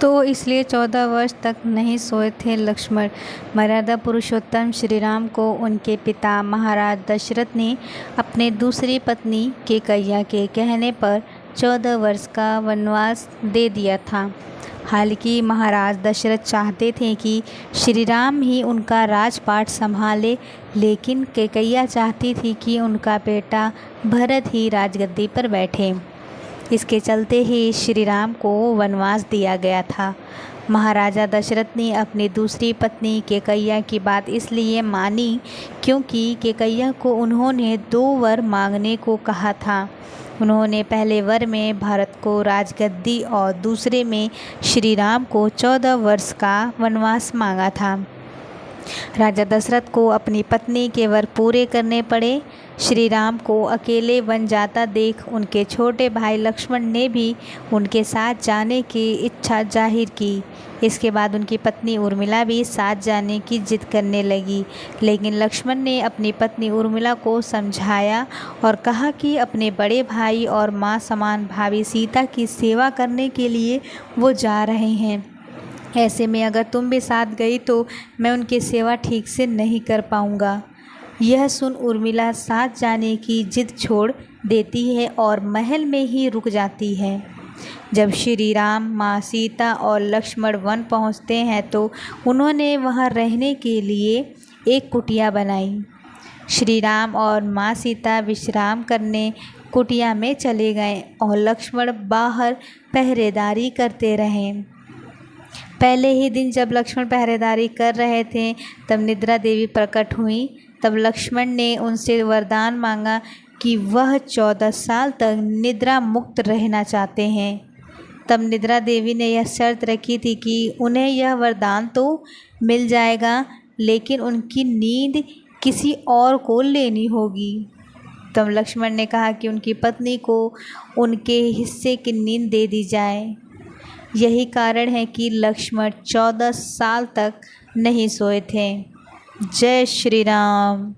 तो इसलिए 14 वर्ष तक नहीं सोए थे लक्ष्मण। मर्यादा पुरुषोत्तम श्री राम को उनके पिता महाराज दशरथ ने अपने दूसरी पत्नी कैकैया के कहने पर 14 वर्ष का वनवास दे दिया था। हालांकि महाराज दशरथ चाहते थे कि श्री राम ही उनका राजपाट संभाले, लेकिन कैकैया चाहती थी कि उनका बेटा भरत ही राजगद्दी पर बैठे। इसके चलते ही श्री राम को वनवास दिया गया था। महाराजा दशरथ ने अपनी दूसरी पत्नी कैकैया की बात इसलिए मानी क्योंकि कैकैया को उन्होंने 2 वर मांगने को कहा था। उन्होंने पहले वर में भरत को राजगद्दी और दूसरे में श्री राम को 14 वर्ष का वनवास मांगा था। राजा दशरथ को अपनी पत्नी के वर पूरे करने पड़े। श्री राम को अकेले वन जाता देख उनके छोटे भाई लक्ष्मण ने भी उनके साथ जाने की इच्छा जाहिर की। इसके बाद उनकी पत्नी उर्मिला भी साथ जाने की जिद करने लगी, लेकिन लक्ष्मण ने अपनी पत्नी उर्मिला को समझाया और कहा कि अपने बड़े भाई और माँ समान भाभी सीता की सेवा करने के लिए वो जा रहे हैं। ऐसे में अगर तुम भी साथ गई तो मैं उनकी सेवा ठीक से नहीं कर पाऊँगा। यह सुन उर्मिला साथ जाने की जिद छोड़ देती है और महल में ही रुक जाती है। जब श्री राम, माँ सीता और लक्ष्मण वन पहुँचते हैं तो उन्होंने वहाँ रहने के लिए एक कुटिया बनाई। श्री राम और माँ सीता विश्राम करने कुटिया में चले गए और लक्ष्मण बाहर पहरेदारी करते रहे। पहले ही दिन जब लक्ष्मण पहरेदारी कर रहे थे तब निद्रा देवी प्रकट हुई। तब लक्ष्मण ने उनसे वरदान मांगा कि वह 14 साल तक निद्रा मुक्त रहना चाहते हैं। तब निद्रा देवी ने यह शर्त रखी थी कि उन्हें यह वरदान तो मिल जाएगा, लेकिन उनकी नींद किसी और को लेनी होगी। तब लक्ष्मण ने कहा कि उनकी पत्नी को उनके हिस्से की नींद दे दी जाए। यही कारण है कि लक्ष्मण 14 साल तक नहीं सोए थे। जय श्री राम।